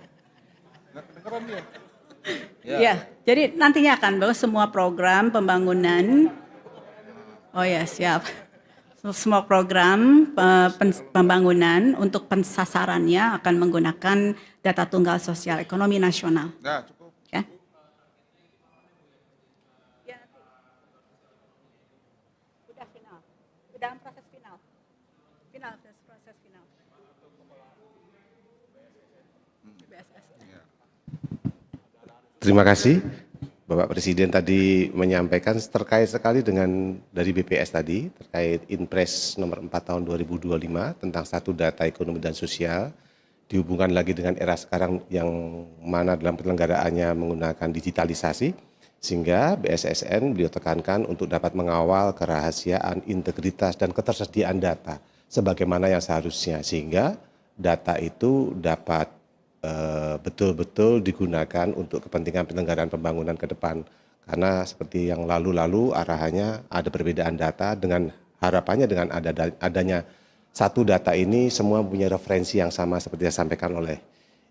Nggak kedengeran dia. Ya, jadi nantinya akan bahwa semua program pembangunan, siap. Semua program pembangunan untuk pensasarannya akan menggunakan data tunggal sosial ekonomi nasional. Nah, cukup. Ya. Udah final. Udah proses final. Proses final. BSS. Terima kasih. Bapak Presiden tadi menyampaikan terkait sekali dengan dari BPS tadi, terkait Inpres nomor 4 tahun 2025 tentang satu data ekonomi dan sosial, dihubungkan lagi dengan era sekarang yang mana dalam penyelenggaraannya menggunakan digitalisasi, sehingga BSSN beliau tekankan untuk dapat mengawal kerahasiaan, integritas, dan ketersediaan data sebagaimana yang seharusnya, sehingga data itu dapat betul-betul digunakan untuk kepentingan penyelenggaraan pembangunan ke depan. Karena seperti yang lalu-lalu arahannya ada perbedaan data, dengan harapannya dengan adanya satu data ini semua punya referensi yang sama seperti yang disampaikan oleh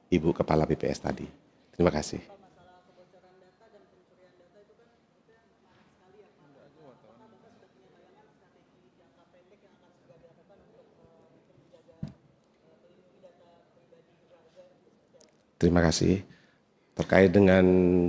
Ibu Kepala BPS tadi. Terima kasih. Terima kasih. Terkait dengan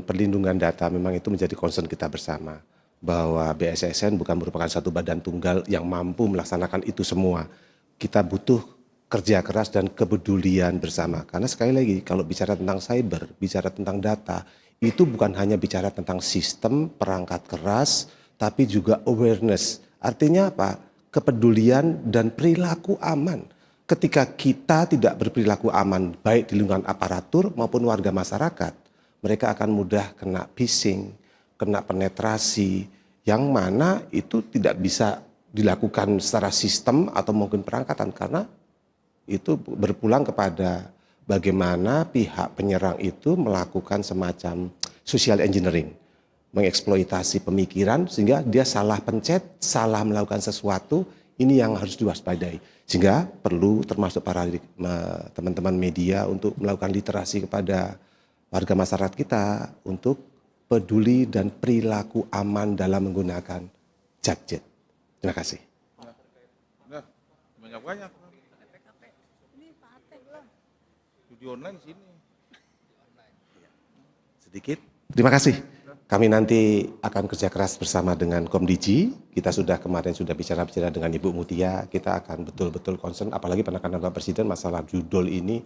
perlindungan data, memang itu menjadi concern kita bersama. Bahwa BSSN bukan merupakan satu badan tunggal yang mampu melaksanakan itu semua. Kita butuh kerja keras dan kepedulian bersama. Karena sekali lagi, kalau bicara tentang cyber, bicara tentang data, itu bukan hanya bicara tentang sistem, perangkat keras, tapi juga awareness. Artinya apa? Kepedulian dan perilaku aman. Ketika kita tidak berperilaku aman, baik di lingkungan aparatur maupun warga masyarakat, mereka akan mudah kena phishing, kena penetrasi, yang mana itu tidak bisa dilakukan secara sistem atau mungkin perangkatan, karena itu berpulang kepada bagaimana pihak penyerang itu melakukan semacam social engineering, mengeksploitasi pemikiran sehingga dia salah pencet, salah melakukan sesuatu. Ini yang harus diwaspadai, sehingga perlu termasuk para teman-teman media untuk melakukan literasi kepada warga masyarakat kita untuk peduli dan perilaku aman dalam menggunakan gadget. Terima kasih. Nah, banyak-banyak. Judi online sini. Sedikit. Terima kasih. Kami nanti akan kerja keras bersama dengan Komdiji. Kita kemarin sudah bicara-bicara dengan Ibu Mutia. Kita akan betul-betul concern, apalagi penekanan Bapak Presiden masalah judul ini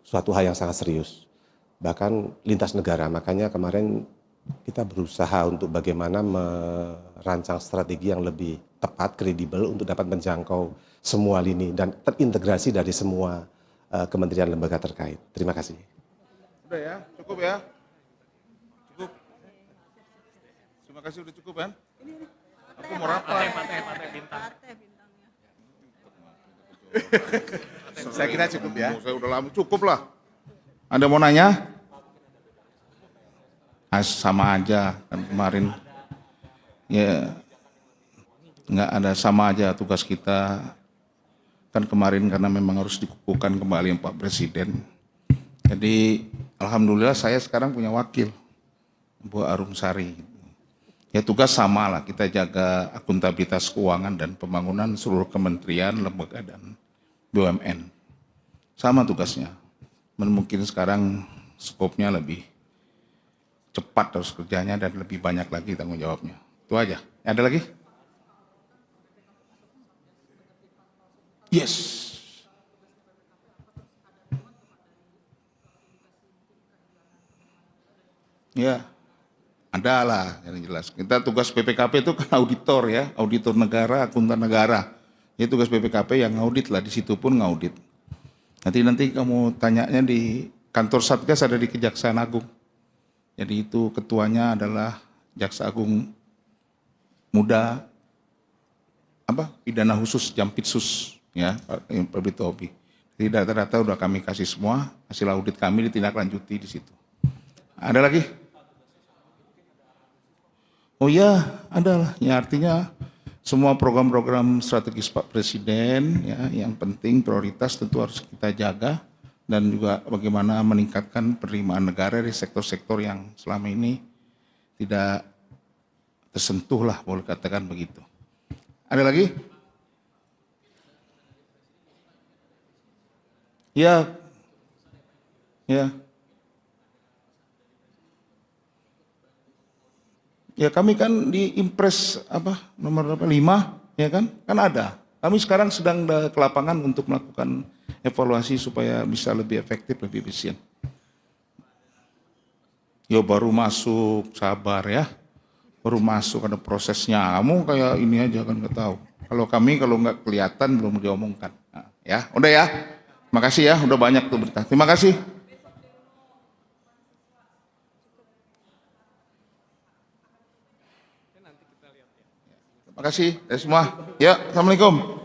suatu hal yang sangat serius. Bahkan lintas negara. Makanya kemarin kita berusaha untuk bagaimana merancang strategi yang lebih tepat, kredibel untuk dapat menjangkau semua lini dan terintegrasi dari semua kementerian lembaga terkait. Terima kasih. Udah ya, cukup ya. Cukup. Terima kasih udah cukup kan? Aku mau rapat. Bintang. Saya kira cukup ya. Saya udah lama cukup lah. Anda mau nanya? Sama aja kan kemarin. Ya nggak ada, sama aja tugas kita. Kan kemarin karena memang harus dikukuhkan kembali Pak Presiden. Jadi alhamdulillah saya sekarang punya wakil, Bu Arumsari. Ya tugas sama lah, kita jaga akuntabilitas keuangan dan pembangunan seluruh kementerian, lembaga dan BUMN. Sama tugasnya. Mungkin sekarang skopnya lebih cepat terus kerjanya dan lebih banyak lagi tanggung jawabnya. Itu aja. Ada lagi? Yes. Ya, ada lah yang jelas. Kita tugas BPKP itu kan auditor ya, auditor negara, akuntan negara. Ya tugas BPKP yang ngaudit lah, di situ pun ngaudit. Nanti kamu tanyanya di kantor Satgas, ada di Kejaksaan Agung. Jadi itu ketuanya adalah Jaksa Agung Muda, pidana khusus Jampitsus, ya Pak Bitobi. Jadi data-data udah kami kasih semua, hasil audit kami ditindaklanjuti di situ. Ada lagi? Oh iya, ada lah. Ya artinya semua program-program strategis Pak Presiden, ya yang penting prioritas tentu harus kita jaga. Dan juga bagaimana meningkatkan penerimaan negara di sektor-sektor yang selama ini tidak tersentuh lah, boleh katakan begitu. Ada lagi? Ya, ya. Ya kami kan di Impres nomor 5 ya kan ada. Kami sekarang sedang ke lapangan untuk melakukan evaluasi supaya bisa lebih efektif, lebih efisien. Ya baru masuk, sabar ya. Baru masuk, ada prosesnya. Kamu kayak ini aja kan nggak tahu. Kalau kami kalau nggak kelihatan belum diomongkan. Nah, ya, udah ya. Makasih ya, udah banyak tuh berita. Terima kasih. Terima kasih semua. Ya, assalamualaikum.